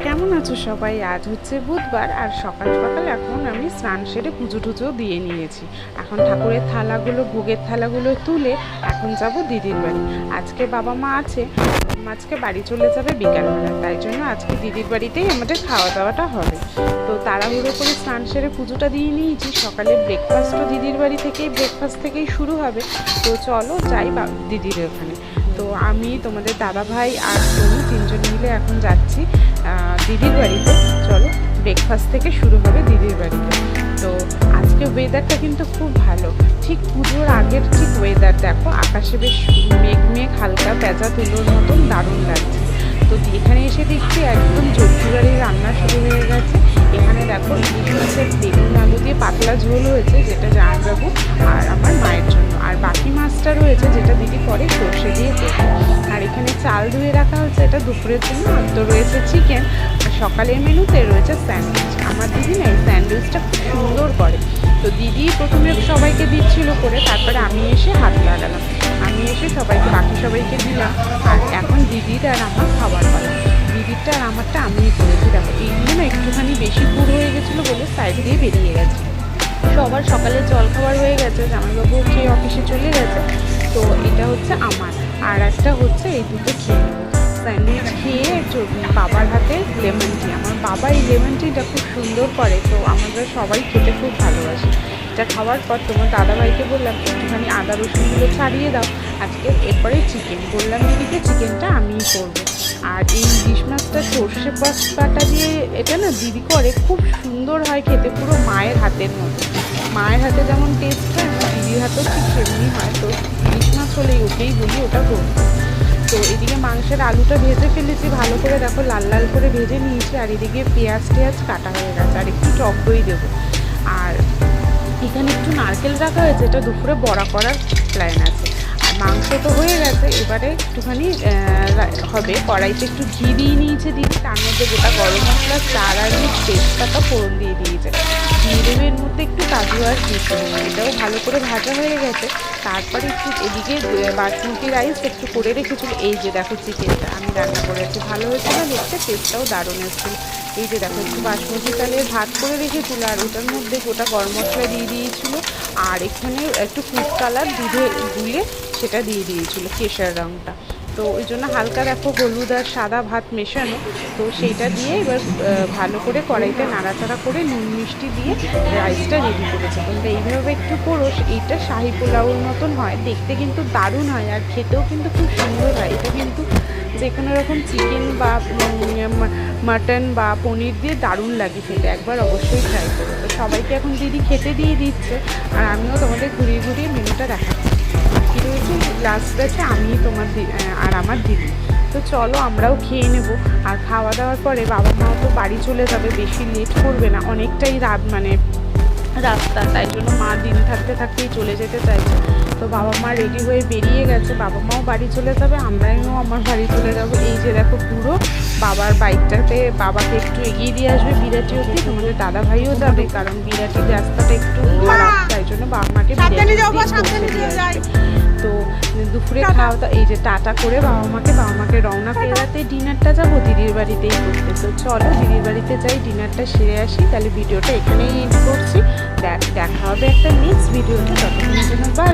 কেমন আছো সবাই? আজ হচ্ছে বুধবার আর সকাল সকাল এখন আমি স্নান সেরে পুজো টুজো দিয়ে নিয়েছি। এখন ঠাকুরের থালাগুলো, ভোগের থালাগুলো তুলে এখন যাব দিদির বাড়ি। আজকে বাবা মা আছে, আজকে বাড়ি চলে যাবে বিকালবেলা, তাই জন্য আজকে দিদির বাড়িতেই আমাদের খাওয়া দাওয়াটা হবে। তো তাড়াহুড়ো করে স্নান সেরে পুজোটা দিয়ে নিয়েছি। সকালে ব্রেকফাস্টও দিদির বাড়ি থেকেই, ব্রেকফাস্ট থেকেই শুরু হবে। তো চলো যাই দিদির ওখানে। তো আমি, তোমাদের দাদা ভাই আর তুমি তিনজন মিলে এখন যাচ্ছি দিদির বাড়িতে। চলো, ব্রেকফাস্ট থেকে শুরু হবে দিদির বাড়িতে। তো আজকে ওয়েদারটা কিন্তু খুব ভালো, ঠিক পুজোর আগের ঠিক ওয়েদার। দেখো আকাশে বেশ মেঘ মেঘ, হালকা পেঁচা তুলোর মতন দারুণ লাগছে। তো এখানে এসে দেখছি একদম জোরপুরারি রান্না শুরু হয়ে গেছে। এখানে দেখো ইলিশ মাছের বেগুন আলু দিয়ে পাতলা ঝোল হয়েছে, যেটা জামাইবাবু আর আমার মায়ের জন্য। আর বাকি মাছটা রয়েছে যেটা দিদি পরে সর্ষে দিয়ে দেবে। আর এখানে চাল ধুয়ে রাখা হচ্ছে, এটা দুপুরের জন্য। আর তো রয়েছে চিকেন। আর সকালের মেনুতে রয়েছে স্যান্ডউইচ। আমার দিদি না এই স্যান্ডউইচটা খুব সুন্দর করে। তো দিদি প্রথমে সবাইকে দিচ্ছিল করে, তারপরে আমি এসে হাত লাগালাম। আমি এসে বাকি সবাইকে দিলাম। আর এখন দিদির আর আমার খাবার পালা। দিদিরটা আর আমারটা আমিই করেছি। দেখো এইগুলো না একটুখানি বেশি পুর হয়ে গেছিলো বলে সাইড দিয়ে বেরিয়ে গেছে। সবার সকালে জল খাবার হয়ে গেছে, জামাইবাবু খেয়ে অফিসে চলে গেছে। তো এটা হচ্ছে আমার, আর একটা হচ্ছে এই দুটো খেয়ে নেবো। স্যান্ডউইচ খেয়ে বাবার হাতে লেমন টি। আমার বাবা এই লেমন টিটা খুব সুন্দর করে, তো আমরা সবাই খেতে খুব ভালোবাসি। এটা খাওয়ার পর তোমার দাদাভাইকে বললাম একটুখানি আদা রসুনগুলো ছাড়িয়ে দাও আজকে। এরপরে চিকেন বললাম দিদিকে, চিকেনটা আমিই করবো। আর এই ইলিশ মাছটা সর্ষে বাটা দিয়ে এটা না দিদি করে, খুব সুন্দর হয় খেতে, পুরো মায়ের হাতের মতো। মায়ের হাতে যেমন টেস্ট হয়, আমার দিদির হাতেও ঠিক সেমনি হয়। তো ইলিশ মাছ হলেই ওকেই বলি ওটা করবো। তো এদিকে মাংসের আলুটা ভেজে ফেলেছি ভালো করে, দেখো লাল লাল করে ভেজে নিয়েছি। আর এদিকে পেঁয়াজ কাটা হয়ে গেছে, আর একটু টক দই দেবো। আর এখানে একটু নারকেল রাখা হয়েছে, এটা দুপুরে বড়া করার প্ল্যান আছে। আর মাংস তো হয়ে গেছে, এবারে একটুখানি হবে। কড়াইতে একটু ঘি দিয়ে নিয়েছে দিদি, তার মধ্যে গোটা গরম মশলা, চার আর তেজপাতা ফোড়ন দিয়ে দিয়েছে। দিয়ে দেবে এর মধ্যে একটু কাজু আর কিশমিশ। এটাও ভালো করে ভাজা হয়ে গেছে। তারপরে একটু এদিকে বাসমতি রাইস একটু করে রেখেছিল। এই যে দেখো চিকেনটা আমি রান্না করেছি, ভালো হয়েছিল দেখতে, টেস্টটাও দারুণ এসেছিল। এই যে দেখো একটু বাসমতি চালের ভাত করে রেখেছিল, আর ওটার মধ্যে গোটা গরম মশলা দিয়ে দিয়েছিল। আর এখানে একটু ফুড কালার দুধে গুলে সেটা দিয়ে দিয়েছিল, কেশর রঙটা। তো ওই জন্য হালকা দেখো হলুদ আর সাদা ভাত মেশানো। তো সেইটা দিয়ে এবার ভালো করে কড়াইতে নাড়াচাড়া করে নুন মিষ্টি দিয়ে রাইসটা রেডি করেছে। তোমরা এইভাবে একটু করো, এইটা শাহি পোলাওর মতন হয় দেখতে, কিন্তু দারুণ হয় আর খেতেও কিন্তু খুব সুন্দর হয়। এটা কিন্তু যে কোনো রকম চিকেন বা মাটন বা পনির দিয়ে দারুণ লাগে খেতে, একবার অবশ্যই ট্রাই করো। তো সবাইকে এখন দিদি খেতে দিয়ে দিচ্ছে, আর আমিও তোমাদের ঘুরিয়ে ঘুরিয়ে মেনুটা দেখাচ্ছি। বাকি রয়েছে লাস্ট আছে আমি, তোমার আর আমার দিদি। তো চলো আমরাও খেয়ে নেব। আর খাওয়া দাওয়ার পরে বাবা মাও তো বাড়ি চলে যাবে, বেশি লেট করবে না, অনেকটাই রাস্তা, তাই জন্য মা দিন থাকতে থাকতেই চলে যেতে চাইছে। তো বাবা মা রেডি হয়ে বেরিয়ে গেছে, বাবা মাও বাড়ি চলে যাবে, আমরাও আমার বাড়ি চলে যাব। এই যে দেখো পুরো বাবার বাইকটাতে বাবাকে একটু এগিয়ে দিয়ে আসবে বিরাটি অবধি। তোমাদের দাদা ভাইও যাবে, কারণ বিরাটির রাস্তাটা একটু খারাপ, তাই জন্য বাবা মাকে তো দুপুরে খাওয়া দাওয়া এই যে টাটা করে বাবা মাকে রওনা ফেরাতে ডিনারটা যাবো দিদির বাড়িতেই করতে। তো চলো দিদির বাড়িতে যাই, ডিনারটা সেরে আসি। তাহলে ভিডিওটা এখানেই এন্ড করছি। দেখা হবে একটা নেক্সট ভিডিওতে, ততক্ষণের জন্য বাই।